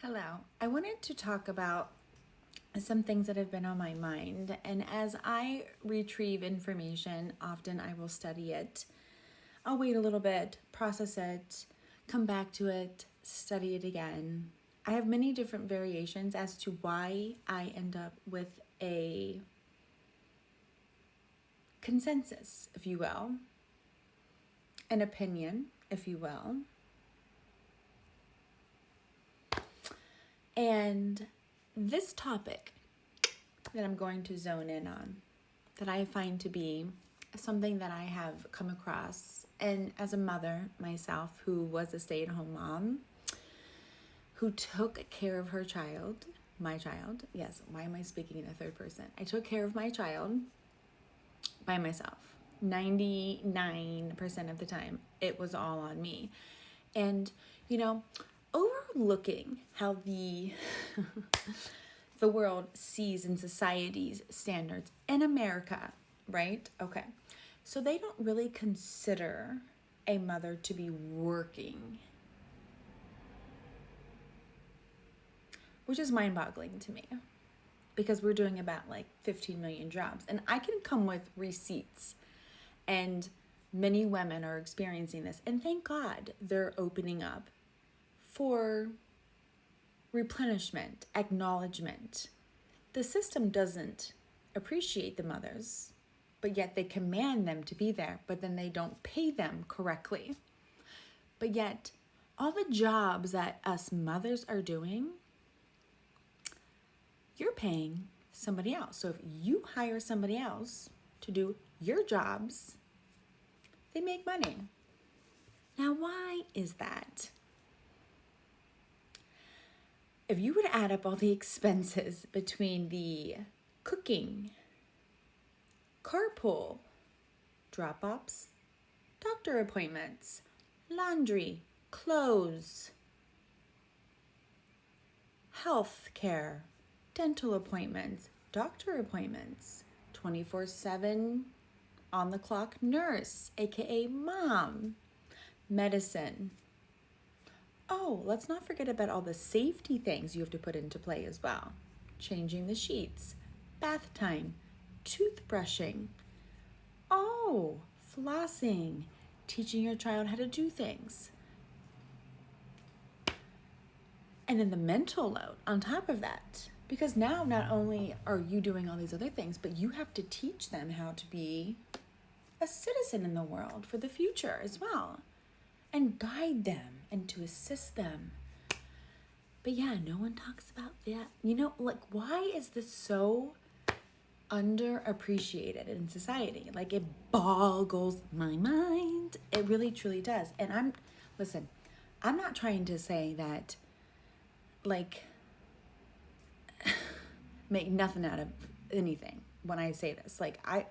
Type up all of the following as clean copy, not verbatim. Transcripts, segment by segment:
Hello. I wanted to talk about some things that have been on my mind. And as I retrieve information, often I will study it. I'll wait a little bit, process it, come back to it, study it again. I have many different variations as to why I end up with a consensus, if you will, an opinion, if you will. And this topic that I'm going to zone in on, that I find to be something that I have come across, and as a mother myself who was a stay-at-home mom, who took care of her child, my child, yes, why am I speaking in the third person? I took care of my child by myself. 99% of the time, it was all on me. And, overlooking how the the world sees in society's standards in America, right? Okay. So they don't really consider a mother to be working, which is mind-boggling to me because we're doing about like 15 million jobs. And I can come with receipts, and many women are experiencing this. And thank God they're opening up for replenishment, acknowledgement. The system doesn't appreciate the mothers, but yet they command them to be there, but then they don't pay them correctly. But yet, all the jobs that us mothers are doing, you're paying somebody else. So if you hire somebody else to do your jobs, they make money. Now, why is that? If you were to add up all the expenses between the cooking, carpool, drop-offs, doctor appointments, laundry, clothes, health care, dental appointments, doctor appointments, 24/7 on-the-clock nurse, aka mom, medicine. Oh, let's not forget about all the safety things you have to put into play as well. Changing the sheets, bath time, toothbrushing. Oh, flossing, teaching your child how to do things. And then the mental load on top of that. Because now not only are you doing all these other things, but you have to teach them how to be a citizen in the world for the future as well. And guide them and to assist them. But yeah, no one talks about that. Why is this so underappreciated in society? Like, it boggles my mind. It really, truly does. And I'm not trying to say that, make nothing out of anything when I say this. I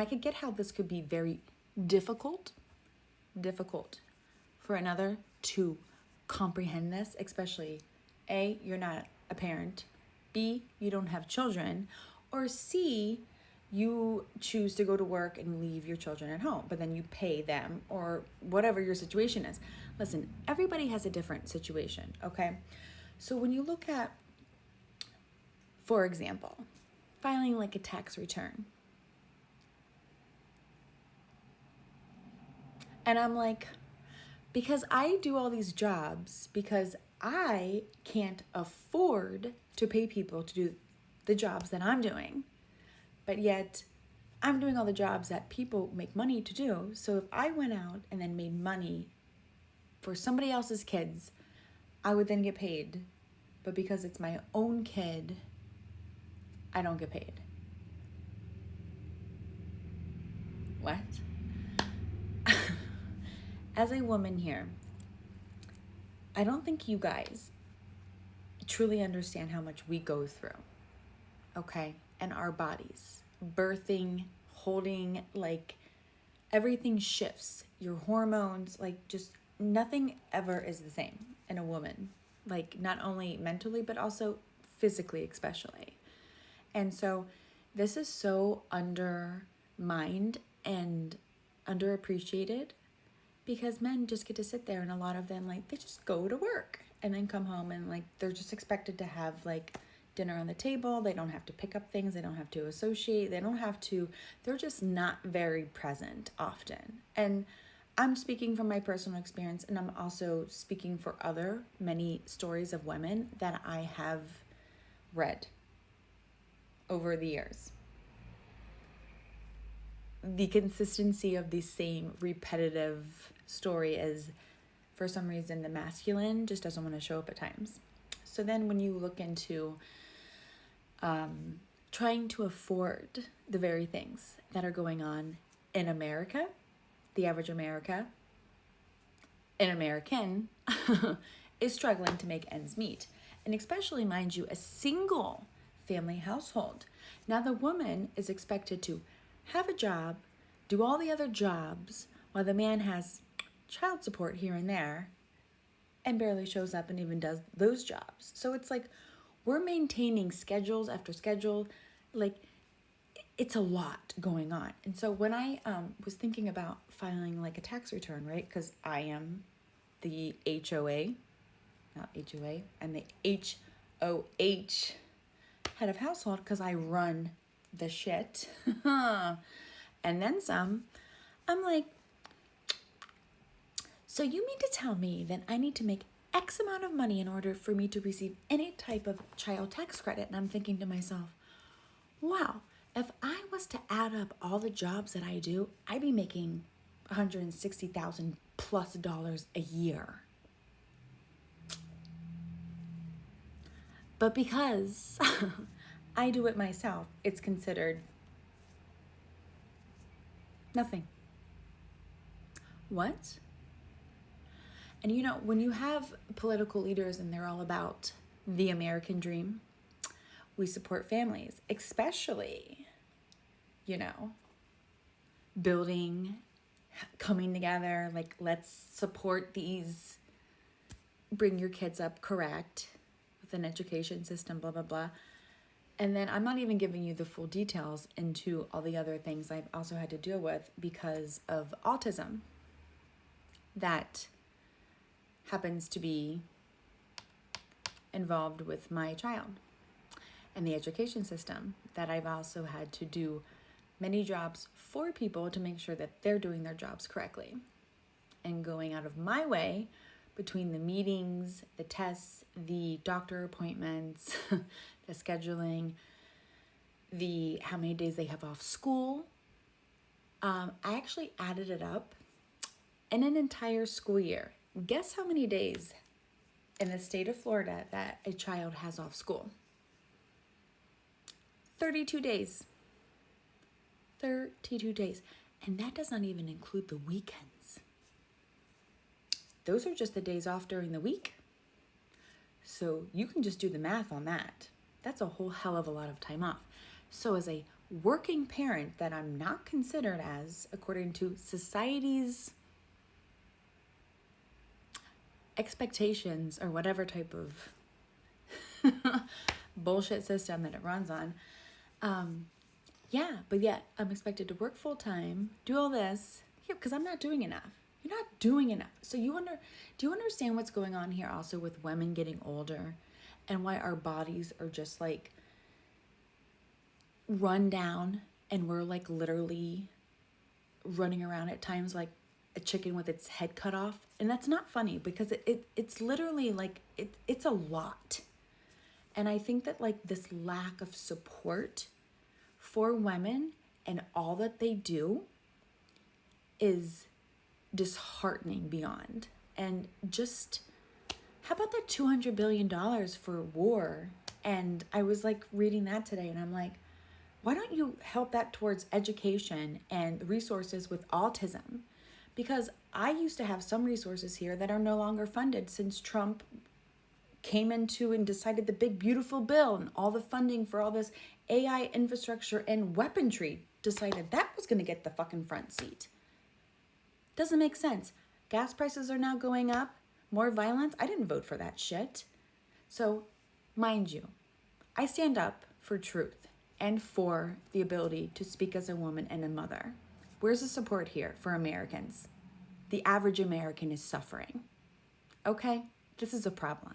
could get how this could be very difficult for another to comprehend this, especially A, you're not a parent, B, you don't have children, or C, you choose to go to work and leave your children at home, but then you pay them or whatever your situation is. Listen, everybody has a different situation, okay? So when you look at, for example, filing like a tax return, and I'm like, because I do all these jobs because I can't afford to pay people to do the jobs that I'm doing, but yet I'm doing all the jobs that people make money to do. So if I went out and then made money for somebody else's kids, I would then get paid. But because it's my own kid, I don't get paid. What? As a woman here, I don't think you guys truly understand how much we go through, okay? And our bodies, birthing, holding, everything shifts. Your hormones, just nothing ever is the same in a woman, not only mentally, but also physically, especially. And so this is so undermined and underappreciated, because men just get to sit there, and a lot of them, they just go to work and then come home and like they're just expected to have like dinner on the table. They don't have to pick up things. They don't have to associate. They're just not very present often. And I'm speaking from my personal experience, and I'm also speaking for many stories of women that I have read over the years. The consistency of the same repetitive story is, for some reason, the masculine just doesn't want to show up at times. So then when you look into trying to afford the very things that are going on in America, the average American is struggling to make ends meet. And especially, mind you, a single family household. Now the woman is expected to have a job, do all the other jobs, while the man has child support here and there and barely shows up and even does those jobs. So it's like we're maintaining schedules after schedule. Like, it's a lot going on. And so when I was thinking about filing like a tax return, right? Because I am the HOA, not HOA, I'm the HOH head of household because I run the shit. And then some. I'm like, so you mean to tell me that I need to make X amount of money in order for me to receive any type of child tax credit? And I'm thinking to myself, wow, if I was to add up all the jobs that I do, I'd be making $160,000 plus a year. But because I do it myself, it's considered nothing. What? And you know, when you have political leaders and they're all about the American dream, we support families, especially, you know, building, coming together, like, let's support these, bring your kids up correct with an education system, blah, blah, blah. And then I'm not even giving you the full details into all the other things I've also had to deal with because of autism that happens to be involved with my child, and the education system that I've also had to do many jobs for people to make sure that they're doing their jobs correctly, and going out of my way between the meetings, the tests, the doctor appointments, the scheduling, the how many days they have off school. I actually added it up in an entire school year. Guess how many days in the state of Florida that a child has off school? 32 days. 32 days. And that does not even include the weekends. Those are just the days off during the week. So you can just do the math on that. That's a whole hell of a lot of time off. So as a working parent that I'm not considered as, according to society's expectations or whatever type of bullshit system that it runs on, but yet I'm expected to work full time, do all this, because I'm not doing enough. You're not doing enough. So do you understand what's going on here also with women getting older and why our bodies are just like run down, and we're like literally running around at times like a chicken with its head cut off? And that's not funny, because it's literally like it's a lot. And I think that like this lack of support for women and all that they do is disheartening beyond. And just, how about that $200 billion for war? And I was like reading that today, and I'm like, why don't you help that towards education and resources with autism? Because I used to have some resources here that are no longer funded since Trump came into and decided the big beautiful bill, and all the funding for all this AI infrastructure and weaponry decided that was going to get the fucking front seat. Doesn't make sense. Gas prices are now going up. More violence. I didn't vote for that shit. So, mind you, I stand up for truth and for the ability to speak as a woman and a mother. Where's the support here for Americans? The average American is suffering. Okay? This is a problem.